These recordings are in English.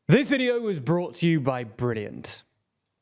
This video was brought to you by Brilliant.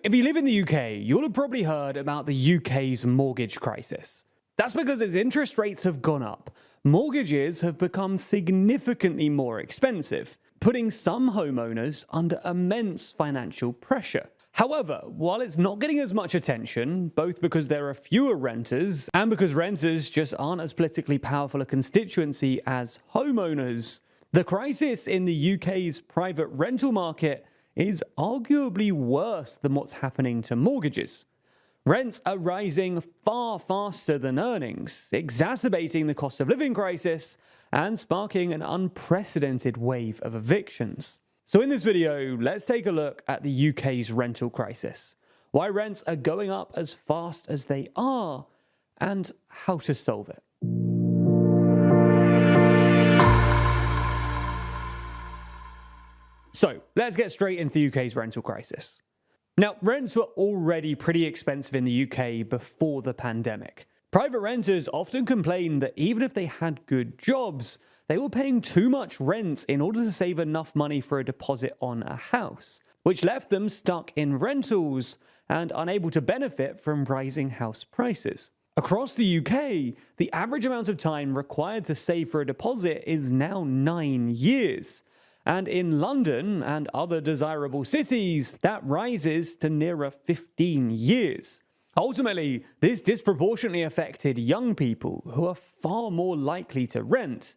If you live in the UK, you'll have probably heard about the UK's mortgage crisis. That's because as interest rates have gone up, mortgages have become significantly more expensive, putting some homeowners under immense financial pressure. However, while it's not getting as much attention, both because there are fewer renters and because renters just aren't as politically powerful a constituency as homeowners, the crisis in the UK's private rental market is arguably worse than what's happening to mortgages. Rents are rising far faster than earnings, exacerbating the cost of living crisis and sparking an unprecedented wave of evictions. So in this video, let's take a look at the UK's rental crisis, why rents are going up as fast as they are, and how to solve it. So let's get straight into the UK's rental crisis. Now, rents were already pretty expensive in the UK before the pandemic. Private renters often complained that even if they had good jobs, they were paying too much rent in order to save enough money for a deposit on a house, which left them stuck in rentals and unable to benefit from rising house prices. Across the UK, the average amount of time required to save for a deposit is now 9 years. And in London and other desirable cities, that rises to nearer 15 years. Ultimately, this disproportionately affected young people who are far more likely to rent.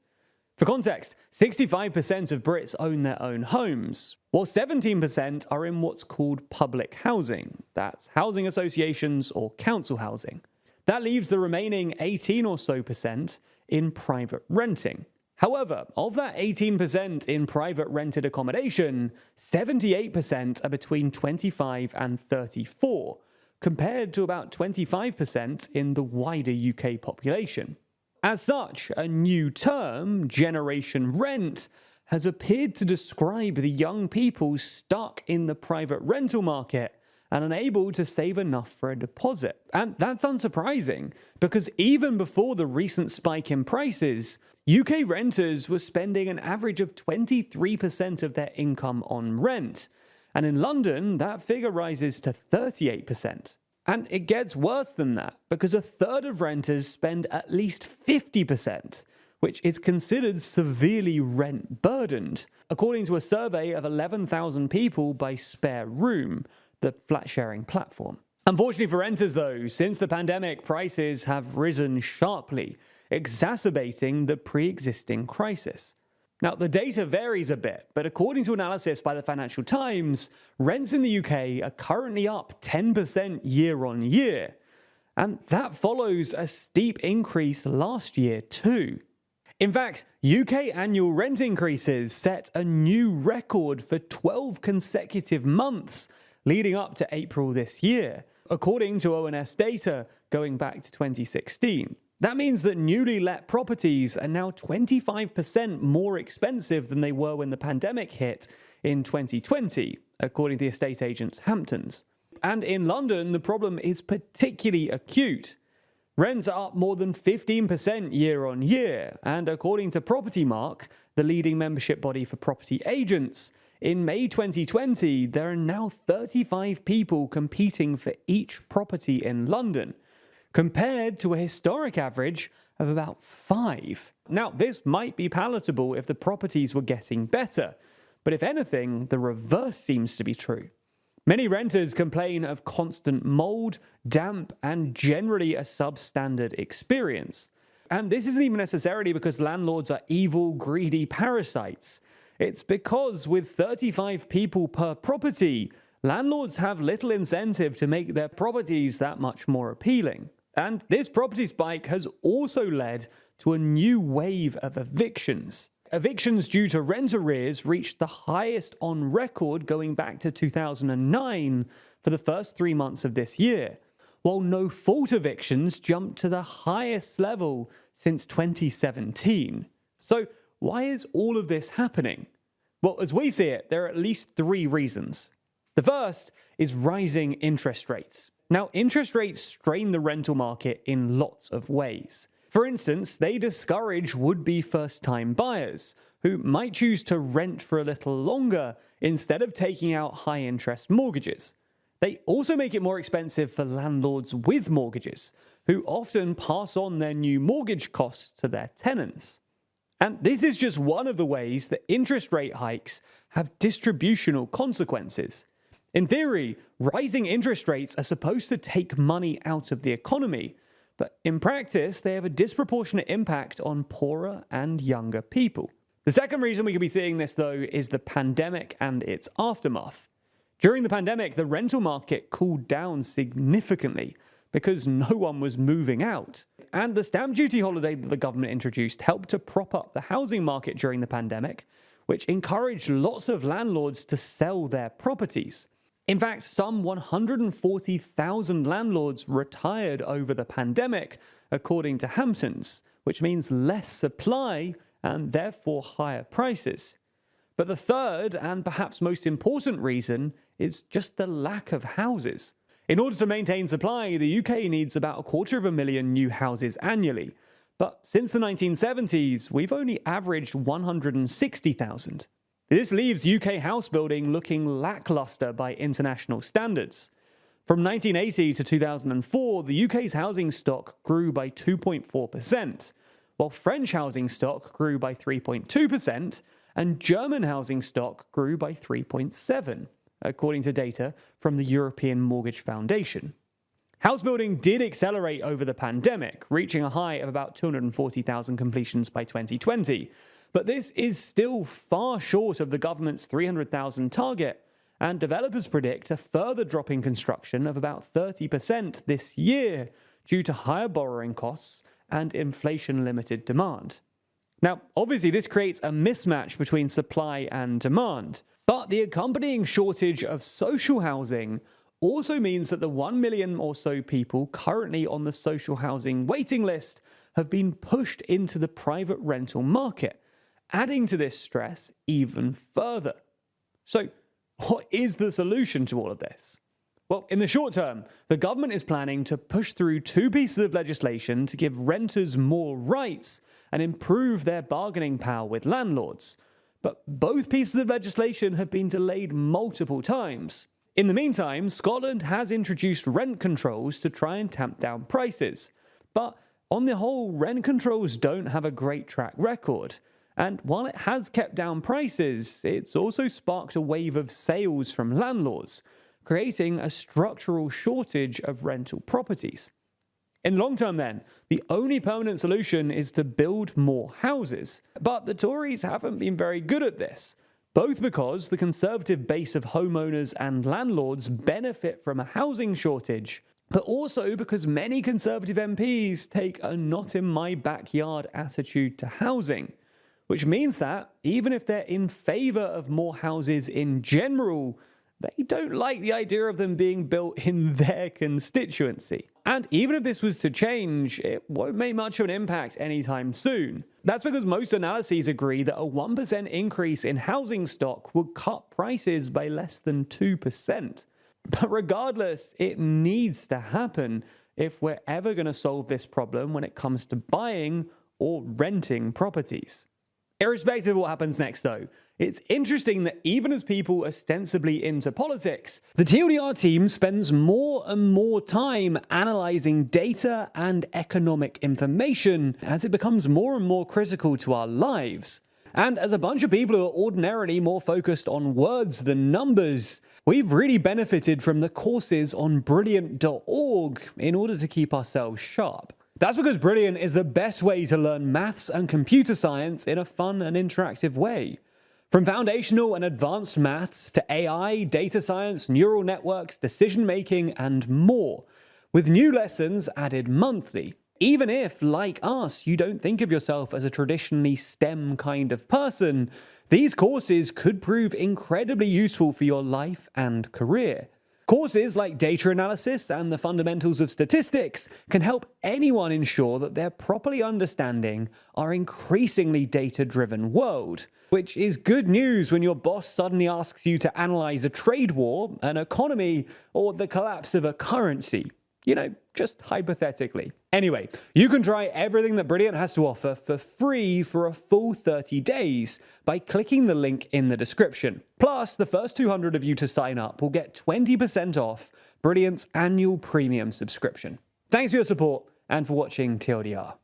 For context, 65% of Brits own their own homes, while 17% are in what's called public housing. That's housing associations or council housing. That leaves the remaining 18 or so percent in private renting. However, of that 18% in private rented accommodation, 78% are between 25 and 34, compared to about 25% in the wider UK population. As such, a new term, Generation Rent, has appeared to describe the young people stuck in the private rental market and unable to save enough for a deposit. And that's unsurprising, because even before the recent spike in prices, UK renters were spending an average of 23% of their income on rent. And in London, that figure rises to 38%. And it gets worse than that, because a third of renters spend at least 50%, which is considered severely rent burdened, according to a survey of 11,000 people by Spare Room, the flat sharing platform. Unfortunately for renters though, since the pandemic, prices have risen sharply, exacerbating the pre-existing crisis. Now, the data varies a bit, but according to analysis by the Financial Times, rents in the UK are currently up 10% year on year, and that follows a steep increase last year too. In fact, UK annual rent increases set a new record for 12 consecutive months leading up to April this year, according to ONS data going back to 2016. That means that newly let properties are now 25% more expensive than they were when the pandemic hit in 2020, according to the estate agents Hamptons. And in London, the problem is particularly acute. Rents are up more than 15% year on year, and according to Property Mark, the leading membership body for property agents, in May 2020, there are now 35 people competing for each property in London, compared to a historic average of about 5. Now, this might be palatable if the properties were getting better, but if anything, the reverse seems to be true. Many renters complain of constant mold, damp, and generally a substandard experience. And this isn't even necessarily because landlords are evil, greedy parasites. It's because with 35 people per property, landlords have little incentive to make their properties that much more appealing. And this property spike has also led to a new wave of evictions. Evictions due to rent arrears reached the highest on record going back to 2009 for the first 3 months of this year, while no-fault evictions jumped to the highest level since 2017. So why is all of this happening? Well, as we see it, there are at least 3 reasons. The first is rising interest rates. Now, interest rates strain the rental market in lots of ways. For instance, they discourage would-be first-time buyers, who might choose to rent for a little longer instead of taking out high-interest mortgages. They also make it more expensive for landlords with mortgages, who often pass on their new mortgage costs to their tenants. And this is just one of the ways that interest rate hikes have distributional consequences. In theory, rising interest rates are supposed to take money out of the economy, but in practice, they have a disproportionate impact on poorer and younger people. The second reason we could be seeing this, though, is the pandemic and its aftermath. During the pandemic, the rental market cooled down significantly because no one was moving out. And the stamp duty holiday that the government introduced helped to prop up the housing market during the pandemic, which encouraged lots of landlords to sell their properties. In fact, some 140,000 landlords retired over the pandemic, according to Hamptons, which means less supply and therefore higher prices. But the third, and perhaps most important reason, is just the lack of houses. In order to maintain supply, the UK needs about 250,000 new houses annually. But since the 1970s, we've only averaged 160,000. This leaves UK house building looking lackluster by international standards. From 1980 to 2004, the UK's housing stock grew by 2.4%, while French housing stock grew by 3.2%, and German housing stock grew by 3.7%, according to data from the European Mortgage Foundation. House building did accelerate over the pandemic, reaching a high of about 240,000 completions by 2020. But this is still far short of the government's 300,000 target, and developers predict a further drop in construction of about 30% this year due to higher borrowing costs and inflation-limited demand. Now, obviously, this creates a mismatch between supply and demand, but the accompanying shortage of social housing also means that the 1 million or so people currently on the social housing waiting list have been pushed into the private rental market, adding to this stress even further. So, what is the solution to all of this? Well, in the short term, the government is planning to push through 2 pieces of legislation to give renters more rights and improve their bargaining power with landlords. But both pieces of legislation have been delayed multiple times. In the meantime, Scotland has introduced rent controls to try and tamp down prices. But on the whole, rent controls don't have a great track record. And while it has kept down prices, it's also sparked a wave of sales from landlords, creating a structural shortage of rental properties. In the long term then, the only permanent solution is to build more houses. But the Tories haven't been very good at this, both because the Conservative base of homeowners and landlords benefit from a housing shortage, but also because many Conservative MPs take a not-in-my-backyard attitude to housing, which means that even if they're in favour of more houses in general, they don't like the idea of them being built in their constituency. And even if this was to change, it won't make much of an impact anytime soon. That's because most analyses agree that a 1% increase in housing stock would cut prices by less than 2%. But regardless, it needs to happen if we're ever going to solve this problem when it comes to buying or renting properties. Irrespective of what happens next, though, it's interesting that even as people ostensibly into politics, the TLDR team spends more and more time analysing data and economic information as it becomes more and more critical to our lives. And as a bunch of people who are ordinarily more focused on words than numbers, we've really benefited from the courses on brilliant.org in order to keep ourselves sharp. That's because Brilliant is the best way to learn maths and computer science in a fun and interactive way. From foundational and advanced maths to AI, data science, neural networks, decision making, and more, with new lessons added monthly. Even if, like us, you don't think of yourself as a traditionally STEM kind of person, these courses could prove incredibly useful for your life and career. Courses like data analysis and the fundamentals of statistics can help anyone ensure that they're properly understanding our increasingly data-driven world, which is good news when your boss suddenly asks you to analyze a trade war, an economy, or the collapse of a currency. just hypothetically. Anyway, you can try everything that Brilliant has to offer for free for a full 30 days by clicking the link in the description. Plus, the first 200 of you to sign up will get 20% off Brilliant's annual premium subscription. Thanks for your support and for watching TLDR.